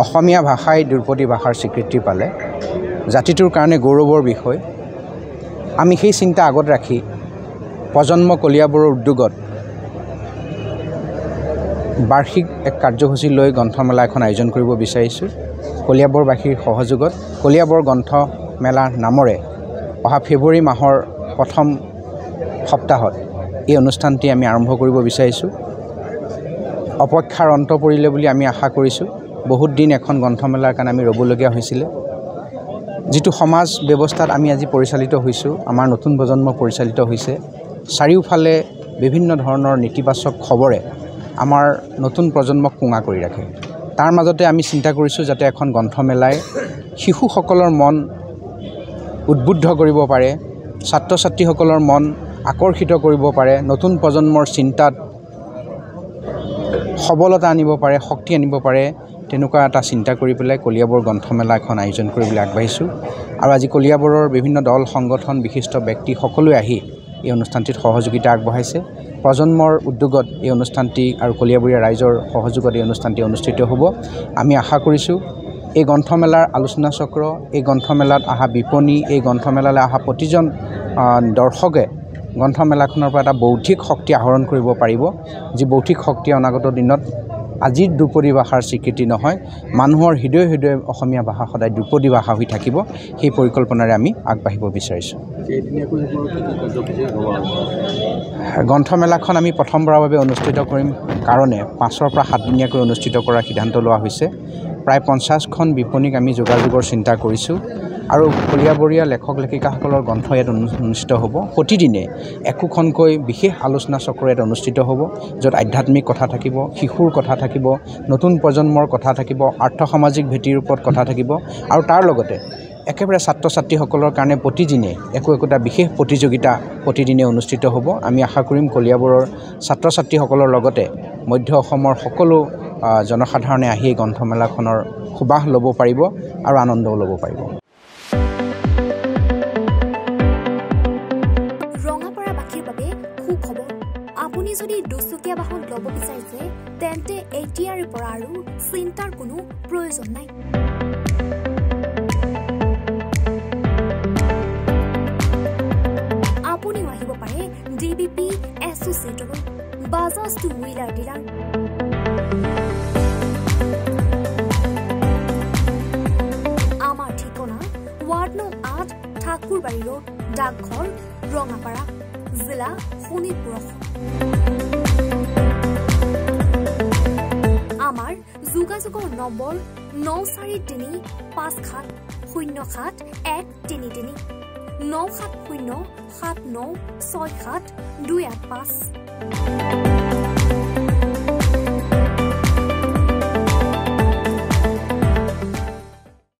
অসমীয়া ভাষাই ধ্ৰুপদী ভাষাৰ স্বীকৃতি পালে জাতিটোৰ কাৰণে গৌৰৱৰ বিষয়। আমি সেই চিন্তা আগত ৰাখি প্ৰজন্ম কলিয়াবৰৰ উদ্যোগত বাৰ্ষিক এক কাৰ্যসূচী লৈ গ্ৰন্থমেলা এখন আয়োজন কৰিব বিচাৰিছোঁ। কলিয়াবৰবাসীৰ সহযোগত কলিয়াবৰ গ্ৰন্থমেলা নামৰে অহা ফেব্ৰুৱাৰী মাহৰ প্ৰথম সপ্তাহত এই অনুষ্ঠানটি আমি আৰম্ভ কৰিব বিচাৰিছোঁ। অপেক্ষাৰ অন্ত পৰিলে বুলি আমি আশা কৰিছোঁ। বহুত দিন এখন গ্ৰন্থমেলাৰ কাৰণে আমি ৰ'বলগীয়া হৈছিলে। যিটো সমাজ ব্যৱস্থাত আমি আজি পৰিচালিত হৈছোঁ, আমাৰ নতুন প্ৰজন্ম পৰিচালিত হৈছে। চাৰিওফালে বিভিন্ন ধৰণৰ নেতিবাচক খবৰে আমাৰ নতুন প্ৰজন্মক কোঙা কৰি ৰাখে। তাৰ মাজতে আমি চিন্তা কৰিছোঁ যাতে এখন গ্ৰন্থমেলাই শিশুসকলৰ মন উদ্বুদ্ধ কৰিব পাৰে, ছাত্ৰ ছাত্ৰীসকলৰ মন আকৰ্ষিত কৰিব পাৰে, নতুন প্ৰজন্মৰ চিন্তাত সবলতা আনিব পাৰে, শক্তি আনিব পাৰে, তেনেকুৱা এটা চিন্তা কৰি পেলাই কলিয়াবৰ গ্ৰন্থমেলা এখন আয়োজন কৰিবলৈ আগবাঢ়িছোঁ। আৰু আজি কলিয়াবৰৰ বিভিন্ন দল সংগঠন বিশিষ্ট ব্যক্তি সকলোৱে আহি এই অনুষ্ঠানটিত সহযোগিতা আগবঢ়াইছে। প্ৰজন্মৰ উদ্যোগত এই অনুষ্ঠানটি আৰু কলিয়াবৰীয়া ৰাইজৰ সহযোগত এই অনুষ্ঠানটি অনুষ্ঠিত হ'ব। আমি আশা কৰিছোঁ এই গ্ৰন্থমেলাৰ আলোচনা চক্ৰ, এই গ্ৰন্থমেলাত অহা বিপণী, এই গ্ৰন্থমেলালৈ অহা প্ৰতিজন দৰ্শকে গ্ৰন্থমেলাখনৰ পৰা এটা বৌদ্ধিক শক্তি আহৰণ কৰিব পাৰিব, যি বৌদ্ধিক শক্তি অনাগত দিনত আজিৰ ধ্ৰুপদী ভাষাৰ স্বীকৃতি নহয়, মানুহৰ হৃদয়ে হৃদয়ে অসমীয়া ভাষা সদায় ধ্ৰুপদী ভাষা হৈ থাকিব। সেই পৰিকল্পনাৰে আমি আগবাঢ়িব বিচাৰিছোঁ। গ্ৰন্থমেলাখন আমি প্ৰথমবাৰৰ বাবে অনুষ্ঠিত কৰিম কাৰণে 5ৰ পৰা 7 দিনীয়াকৈ অনুষ্ঠিত কৰাৰ সিদ্ধান্ত লোৱা হৈছে। প্ৰায় 50খন বিপণীক আমি যোগাযোগৰ চিন্তা কৰিছোঁ আৰু কলিয়াবৰীয়া লেখক লেখিকাসকলৰ গ্ৰন্থ ইয়াত অনুষ্ঠিত হ'ব। প্ৰতিদিনে একোখনকৈ বিশেষ আলোচনা চক্ৰ ইয়াত অনুষ্ঠিত হ'ব, য'ত আধ্যাত্মিক কথা থাকিব, শিশুৰ কথা থাকিব, নতুন প্ৰজন্মৰ কথা থাকিব, আৰ্থসামাজিক ভেটিৰ ওপৰত কথা থাকিব আৰু তাৰ লগতে একেবাৰে ছাত্ৰ ছাত্ৰীসকলৰ কাৰণে প্ৰতিদিনে একোটা বিশেষ প্ৰতিযোগিতা প্ৰতিদিনে অনুষ্ঠিত হ'ব। আমি আশা কৰিম কলিয়াবৰৰ ছাত্ৰ ছাত্ৰীসকলৰ লগতে মধ্য অসমৰ সকলো জনসাধাৰণে আহি এই গ্ৰন্থমেলাখনৰ সুবাস ল'ব পাৰিব আৰু আনন্দও ল'ব পাৰিব। ৰঙাপাৰাবাসীৰ বাবে সুখবৰ। আপুনি যদি দুচকীয়া বাহন ল'ব বিচাৰিছে তেন্তে এতিয়াৰ পৰা আৰু চিন্তাৰ কোনো প্ৰয়োজন নাই। আপুনিও আহিব পাৰে DBP এছ'চিয়েটৰ বাজাজ টু হুইলাৰ ডিলাৰ। আমাৰ ঠিকনা ৱাৰ্ড নং 8 ঠাকুৰবাৰী ৰোড, ডাকঘৰ, ৰঙাপাৰা, জিলা শোণিতপুৰ। আমাৰ যোগাযোগৰ নম্বৰ 9435707133 9707967285285।